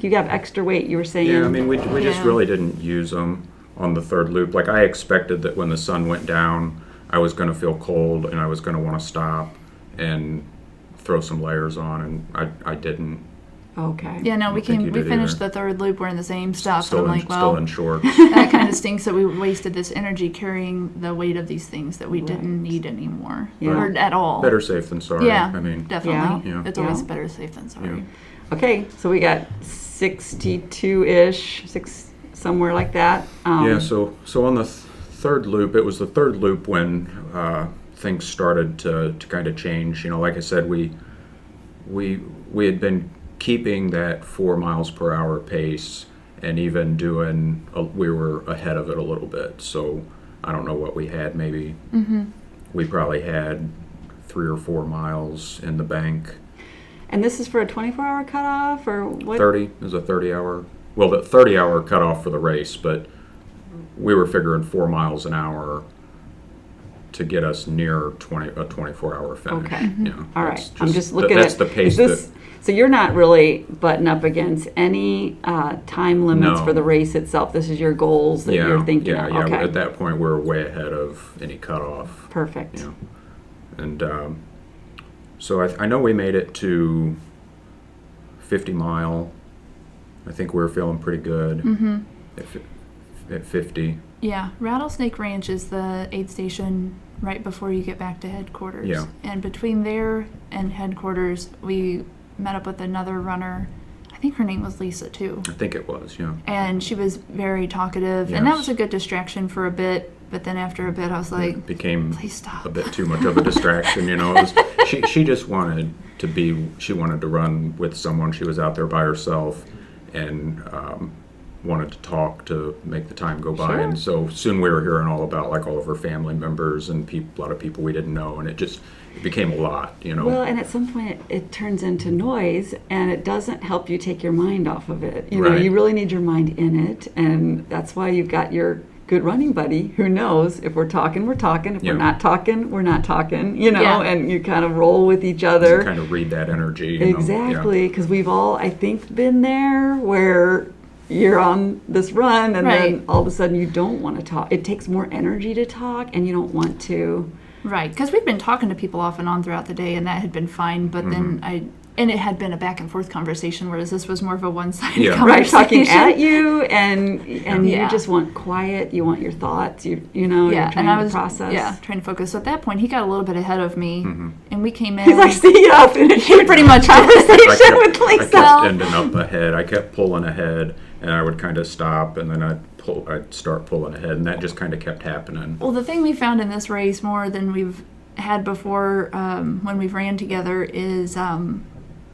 You have extra weight, you were saying. Yeah, I mean, we just Yeah. really didn't use them on the third loop. Like, I expected that when the sun went down, I was going to feel cold and I was going to want to stop and throw some layers on, and I didn't. Okay. Yeah, no, I we don't think you did finished either. the third loop wearing the same stuff, Still and I'm in, like, still well, in shorts. that kind of stinks that we wasted this energy carrying the weight of these things that we Right. didn't need anymore, Yeah. or at all. Better safe than sorry. Yeah, I mean, definitely. Yeah. It's always Yeah. better safe than sorry. Yeah. Okay, so we got 62-ish, somewhere like that. Yeah, so on the third loop, it was the third loop when things started to kind of change. You know, like I said, we had been keeping that 4 miles per hour pace, and even doing we were ahead of it a little bit. So I don't know what we had. Maybe we probably had 3 or 4 miles in the bank. And this is for a 24-hour cutoff, or what? 30 is a 30-hour. Well, the 30-hour cutoff for the race, but we were figuring 4 miles an hour to get us near a 24-hour finish. Okay. You know, All that's right. I'm just looking that's at the pace. So you're not really butting up against any time limits No. for the race itself. This is your goals that you're thinking of. Yeah. Okay. At that point, we were way ahead of any cutoff. Perfect. You know, and so I know we made it to 50 mile. I think we were feeling pretty good at 50. Yeah, Rattlesnake Ranch is the aid station right before you get back to headquarters. Yeah. And between there and headquarters, we met up with another runner. I think her name was Lisa, too. I think it was, yeah. And she was very talkative. And that Yes. was a good distraction for a bit. But then after a bit, I was like, It became please stop. a bit too much of a distraction, you know. It was, she just wanted to run with someone. She was out there by herself and wanted to talk to make the time go by. Sure. And so soon we were hearing all about like all of her family members and a lot of people we didn't know, and it became a lot, you know. Well, and at some point it turns into noise, and it doesn't help you take your mind off of it. You know, Right. you really need your mind in it, and that's why you've got your good running buddy who knows if we're talking, we're talking. If Yeah. we're not talking, we're not talking. You know, Yeah. and you kind of roll with each other. Kind of read that energy. You know? Yeah. Exactly, because we've all, I think, been there where you're on this run and Right. then all of a sudden you don't want to talk. It takes more energy to talk, and you don't want to. Right, because we'd been talking to people off and on throughout the day, and that had been fine. But then and it had been a back and forth conversation, whereas this was more of a one-sided Yeah. conversation. Right, talking at you, and Yeah. you just want quiet. You want your thoughts. You know, you're Yeah, trying and I to was process. trying to focus. So at that point, he got a little bit ahead of me, and we came in. He's like, "See ya, finish your pretty much conversation I with kept Lisa." ending up ahead. I kept pulling ahead, and I would kind of stop, and then I'd start pulling ahead, and that just kind of kept happening. Well, the thing we found in this race more than we've had before when we've ran together is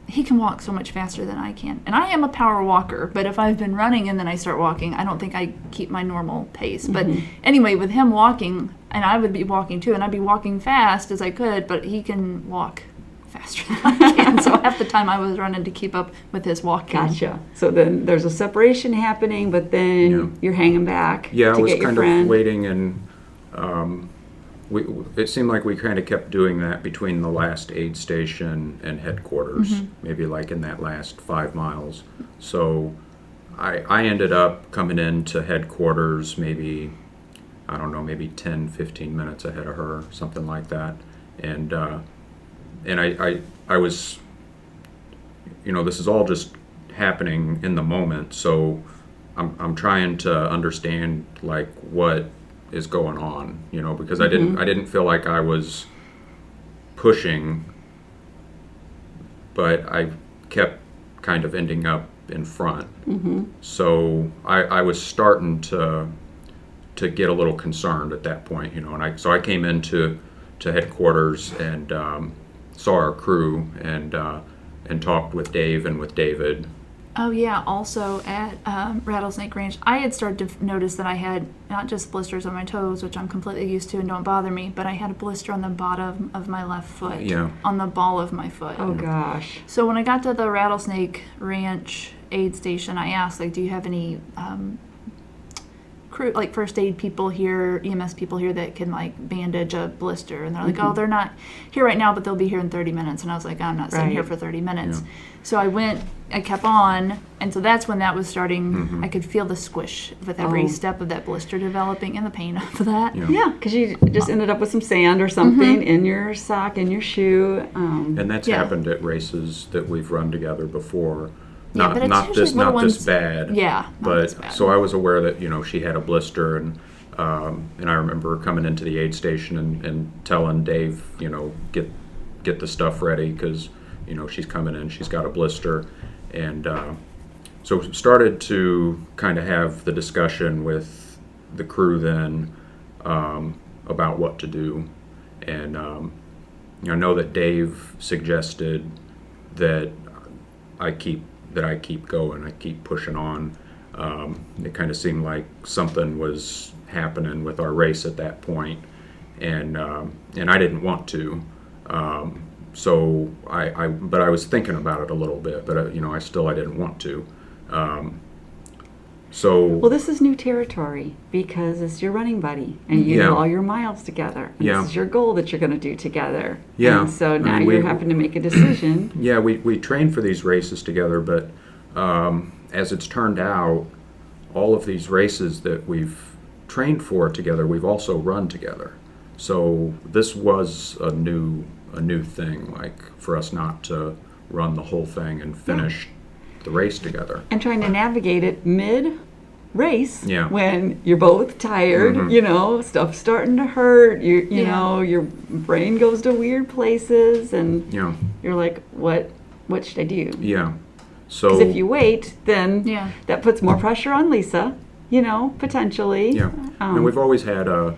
he can walk so much faster than I can. And I am a power walker, but if I've been running and then I start walking, I don't think I keep my normal pace. But anyway, with him walking, and I would be walking too, and I'd be walking fast as I could, but he can walk faster than I can. So half the time I was running to keep up with his walking. Gotcha. So then there's a separation happening, but then Yeah. you're hanging back Yeah, to I was get your kind friend. of waiting, and it seemed like we kind of kept doing that between the last aid station and headquarters, maybe like in that last 5 miles. So I ended up coming into headquarters maybe, I don't know, maybe 10, 15 minutes ahead of her, something like that. And I was, this is all just happening in the moment, so I'm trying to understand like what is going on, because I didn't feel like I was pushing, but I kept kind of ending up in front. So I was starting to get a little concerned at that point, and I came into headquarters and saw our crew and talked with Dave and with David. Oh yeah, also at Rattlesnake Ranch, I had started to notice that I had not just blisters on my toes, which I'm completely used to and don't bother me, but I had a blister on the bottom of my left foot, on the ball of my foot. Oh gosh. So when I got to the Rattlesnake Ranch aid station, I asked, like, do you have any crew, like first aid people here, EMS people here that can like bandage a blister? And they're like, oh, they're not here right now, but they'll be here in 30 minutes. And I was like, I'm not sitting here for 30 minutes. So I kept on, and so that's when that was starting. I could feel the squish with every step of that blister developing and the pain of that. Yeah, because you just ended up with some sand or something in your sock, in your shoe. And that's happened at races that we've run together before. But it's Not this bad. Yeah, but this bad. So I was aware that she had a blister, and I remember coming into the aid station and telling Dave, get the stuff ready because she's coming in, she's got a blister, and so started to kind of have the discussion with the crew then about what to do, and I know that Dave suggested that I keep going, I keep pushing on. It kind of seemed like something was happening with our race at that point, and I didn't want to. So but I was thinking about it a little bit, but I didn't want to. Well, this is new territory because it's your running buddy, and you do all your miles together. And this is your goal that you're going to do together. Yeah. And so now you're having to make a decision. We train for these races together, but as it's turned out, all of these races that we've trained for together, we've also run together. So this was a new thing, like for us not to run the whole thing and finish the race together. And trying to navigate it mid-race when you're both tired, stuff's starting to hurt, you know, your brain goes to weird places, and you're like, what should I do? Yeah. So because if you wait, then that puts more pressure on Lisa, potentially. Yeah. And we've always had an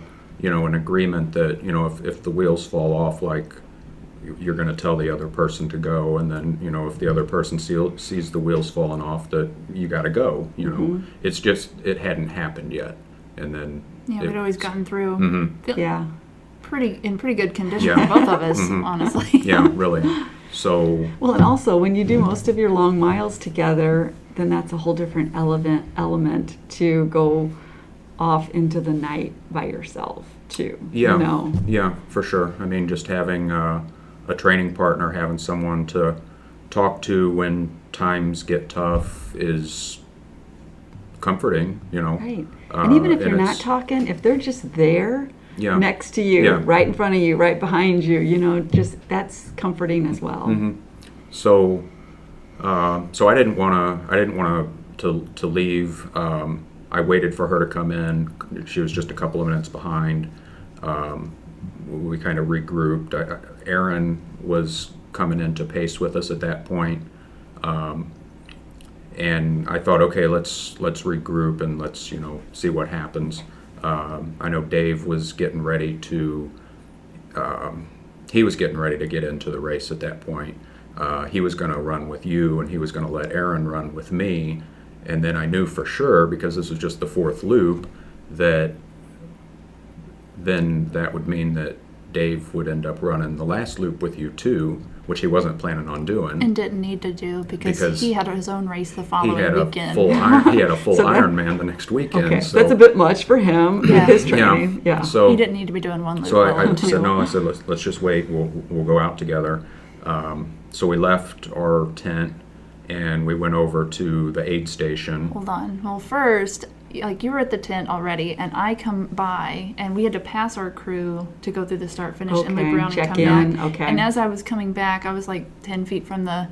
agreement that, if the wheels fall off, like, you're going to tell the other person to go, and then if the other person sees the wheels falling off, that you got to go. It's just it hadn't happened yet, and then we'd always gotten through. In pretty good condition for both of us, honestly. Yeah, really. So well, and also when you do most of your long miles together, then that's a whole different element to go off into the night by yourself too. Yeah, for sure. I mean, just having a training partner, having someone to talk to when times get tough is comforting, Right. And even if you're not talking, if they're just there next to you, right in front of you, right behind you, just that's comforting as well. So I didn't want to leave. I waited for her to come in. She was just a couple of minutes behind. We kind of regrouped. Aaron was coming in to pace with us at that point. And I thought, okay, let's regroup and let's see what happens. I know Dave was getting ready to get into the race at that point. He was going to run with you, and he was going to let Aaron run with me. And then I knew for sure, because this was just the fourth loop, that then that would mean that Dave would end up running the last loop with you too, which he wasn't planning on doing. And didn't need to do because he had his own race the following weekend. He had a full Ironman the next weekend. Okay, so that's a bit much for him with his training. Yeah. So he didn't need to be doing one loop. So I said, let's just wait. We'll go out together. So we left our tent and we went over to the aid station. Hold on. Well, first, like you were at the tent already, and I come by, and we had to pass our crew to go through the start finish and loop around check and come in. back. Okay. And as I was coming back, I was like 10 feet from the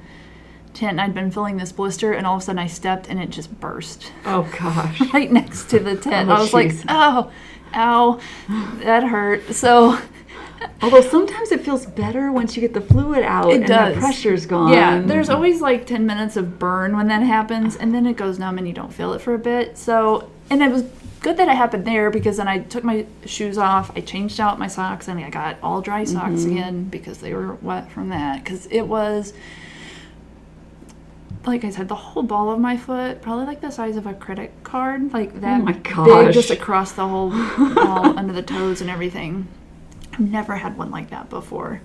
tent, and I'd been filling this blister, and all of a sudden I stepped, and it just burst Oh gosh. right next to the tent. Oh, I was like, jeez. oh, ow, that hurt. So Although sometimes it feels better once you get the fluid out It and does. the pressure's gone. yeah, there's always like 10 minutes of burn when that happens, and then it goes numb and you don't feel it for a bit. So, and it was good that it happened there, because then I took my shoes off, I changed out my socks, and I got all dry socks again because they were wet from that. Because it was, like I said, the whole ball of my foot, probably like the size of a credit card, like that my big, gosh. just across the whole ball under the toes and everything. I've never had one like that before.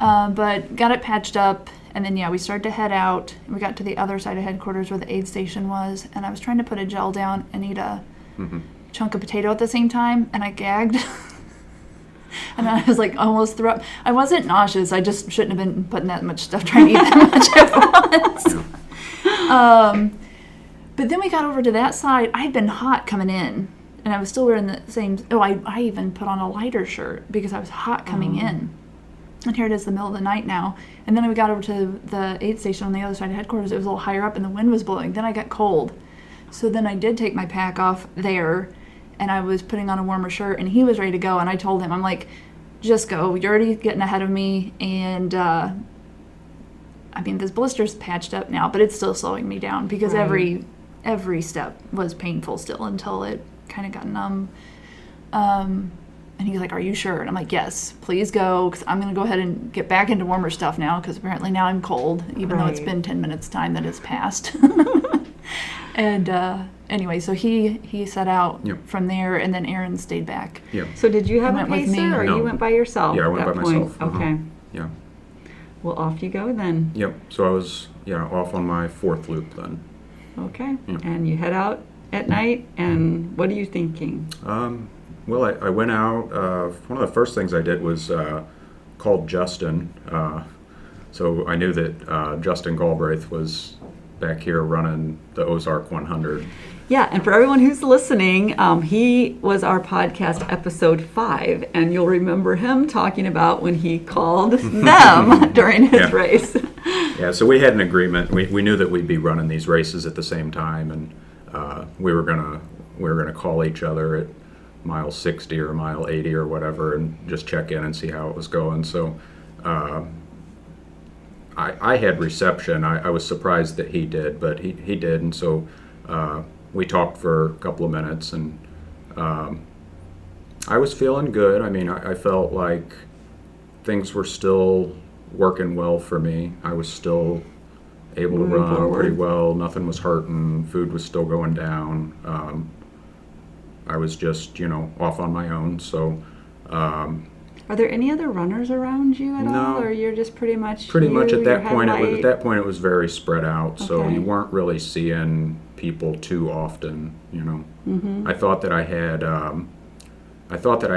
But got it patched up, and then, yeah, we started to head out. We got to the other side of headquarters where the aid station was, and I was trying to put a gel down and eat a chunk of potato at the same time, and I gagged. And I was like almost threw up. I wasn't nauseous. I just shouldn't have been putting that much stuff, trying to eat that much at once. But then we got over to that side. I'd been hot coming in, and I was still wearing the same. Oh, I even put on a lighter shirt because I was hot coming in. And here it is, the middle of the night now. And then we got over to the aid station on the other side of headquarters. It was a little higher up, and the wind was blowing. Then I got cold. So then I did take my pack off there, and I was putting on a warmer shirt, and he was ready to go. And I told him, I'm like, just go. You're already getting ahead of me. And, I mean, this blister's patched up now, but it's still slowing me down because Right. every step was painful still until it kind of got numb. And he's like, are you sure? And I'm like, yes, please go, because I'm going to go ahead and get back into warmer stuff now, because apparently now I'm cold, even though it's Right. been 10 minutes time that has passed. And anyway, so he set out Yep. from there, and then Aaron stayed back. Yeah. So did you have You a went with pacer, me? or No. you went by yourself? Yeah, I went at by that point? myself. Uh-huh. Okay. Yeah. Well, off you go then. Yep. So I was, off on my fourth loop then. Okay. Yeah. And you head out at night, and what are you thinking? Well, I went out. One of the first things I did was called Justin. So I knew that Justin Galbraith was back here running the Ozark 100. Yeah, and for everyone who's listening, he was our podcast episode 5, and you'll remember him talking about when he called them during his Yeah. race. Yeah, so we had an agreement. We knew that we'd be running these races at the same time, and we were gonna call each other at mile 60 or mile 80 or whatever, and just check in and see how it was going. So I had reception. I was surprised that he did, but he did, and so we talked for a couple of minutes, and I was feeling good. I mean, I felt like things were still working well for me. I was still able to Moving run forward. pretty well. Nothing was hurting. Food was still going down. I was just, off on my own. So Are there any other runners around you at No. all, or you're just pretty much pretty much you, at your that point, headlight? it was very spread out. So Okay. you weren't really seeing people too often. Mm-hmm. I thought that I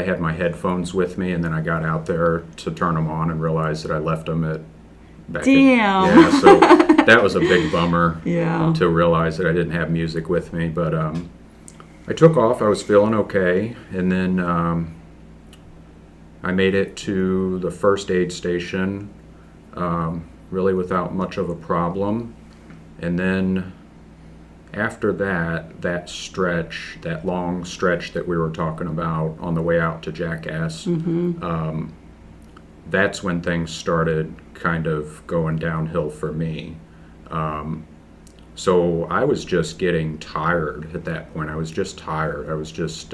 had my headphones with me, and then I got out there to turn them on and realized that I left them back. Damn. Yeah, so that was a big bummer. Yeah. To realize that I didn't have music with me, but I took off. I was feeling okay, and then I made it to the first aid station, really without much of a problem, and then after that long stretch that we were talking about on the way out to Jackass, that's when things started kind of going downhill for me. So I was just getting tired at that point. I was just tired. I was just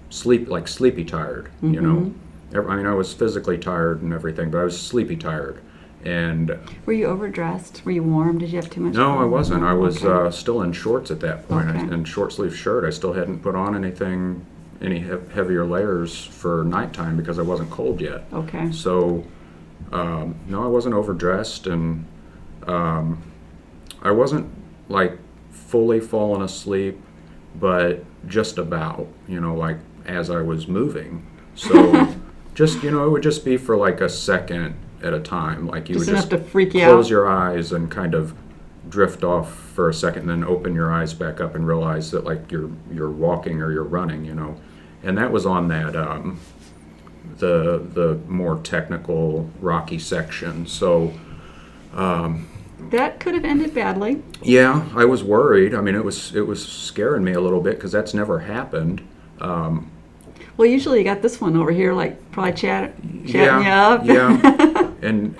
sleepy tired, I mean, I was physically tired and everything, but I was sleepy tired. And Were you overdressed? Were you warm? Did you have too much? no, I warm? wasn't. I was Okay. still in shorts at that point, Okay. and short sleeve shirt. I still hadn't put on any heavier layers for nighttime because I wasn't cold yet. Okay. So, no, I wasn't overdressed, and I wasn't like fully falling asleep, but just about, like as I was moving. So, just, it would just be for like a second at a time. Like you Just would enough just to freak you close out. your eyes and kind of drift off for a second and then open your eyes back up and realize that like you're walking or you're running, you know. And that was on that the more technical rocky section. So That could have ended badly. yeah, I was worried. I mean, it was scaring me a little bit because that's never happened. Well, usually you got this one over here, like probably chatting you up. Yeah. And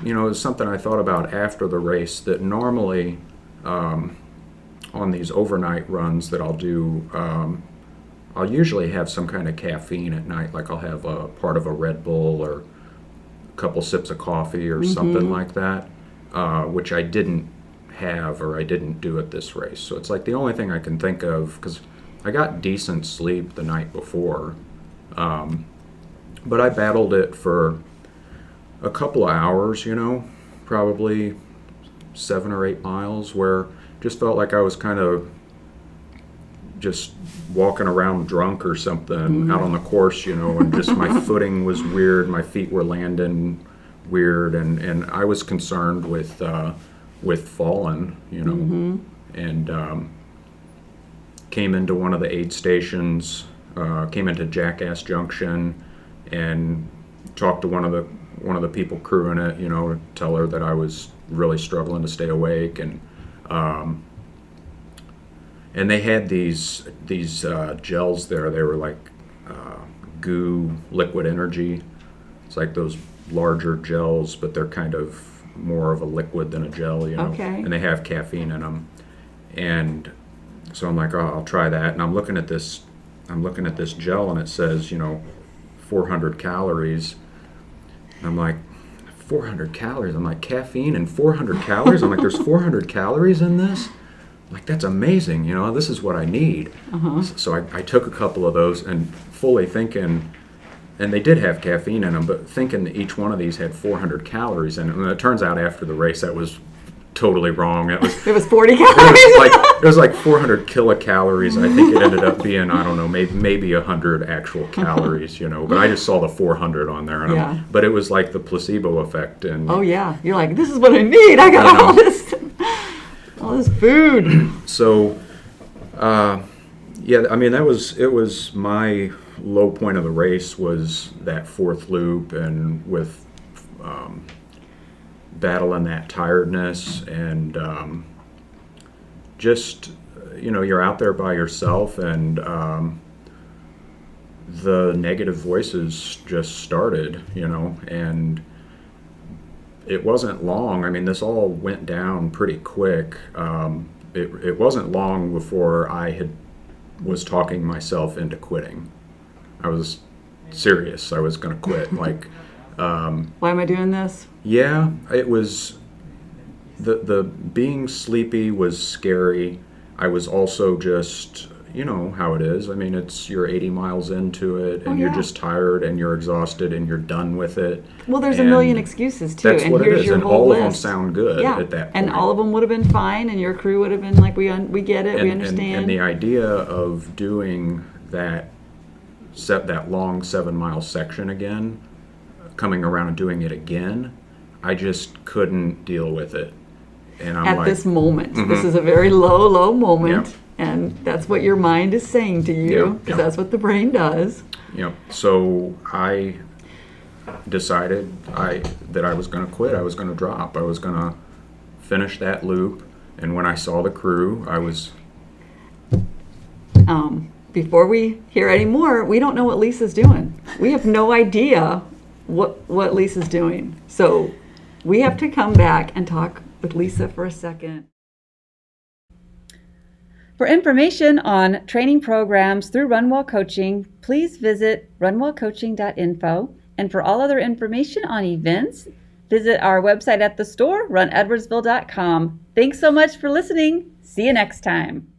you know, it's something I thought about after the race that normally on these overnight runs that I'll do, I'll usually have some kind of caffeine at night. Like I'll have a part of a Red Bull or a couple sips of coffee or something like that, which I didn't have or I didn't do at this race. So it's like the only thing I can think of, because I got decent sleep the night before, but I battled it for a couple of hours, you know, probably 7 or 8 miles, where just felt like I was kind of just walking around drunk or something out on the course, you know, and just my footing was weird, my feet were landing weird, and I was concerned with falling, you know, and came into one of the aid stations, came into Jackass Junction, and talked to one of the people crewing it, you know, tell her that I was really struggling to stay awake, and they had these gels there. They were like goo liquid energy. It's like those larger gels, but they're kind of more of a liquid than a gel, you know. Okay. And they have caffeine in them. And so I'm like, oh, I'll try that. And I'm looking at this gel, and it says, you know, 400 calories. And I'm like, 400 calories? I'm like, caffeine and 400 calories? I'm like, there's 400 calories in this? I'm like, that's amazing, you know, this is what I need. So I took a couple of those and fully thinking, and they did have caffeine in them, but thinking that each one of these had 400 calories in it. And it turns out after the race that was totally wrong. It was 40 calories. it was like 400 kilocalories. I think it ended up being, I don't know, maybe 100 actual calories, you know. But I just saw the 400 on there, and but it was like the placebo effect. And oh yeah, you're like, this is what I need. I got all this food. So, yeah, I mean it was my low point of the race was that fourth loop, and with battling that tiredness, and just, you know, you're out there by yourself, and the negative voices just started, you know, and it wasn't long. I mean, this all went down pretty quick. It wasn't long before I was talking myself into quitting. I was serious. I was going to quit. Like, why am I doing this? Yeah, it was the being sleepy was scary. I was also just, you know how it is. I mean, you're 80 miles into it, and you're just tired, and you're exhausted, and you're done with it. Well, there's a million excuses too, that's and what here's it is, your and whole all list. of them sound good at that point. And all of them would have been fine, and your crew would have been like, we get it, we understand. And the idea of doing that long 7-mile section again, coming around and doing it again, I just couldn't deal with it. And I'm at this moment, this is a very low moment. Yep. And that's what your mind is saying to you, because that's what the brain does. Yep. So I decided that I was going to quit. I was going to drop. I was going to finish that loop. And when I saw the crew, I was... Before we hear any more, we don't know what Lisa's doing. We have no idea what Lisa's doing. So we have to come back and talk with Lisa for a second. For information on training programs through RunWell Coaching, please visit runwellcoaching.info. And for all other information on events, visit our website at the store, runedwardsville.com. Thanks so much for listening. See you next time.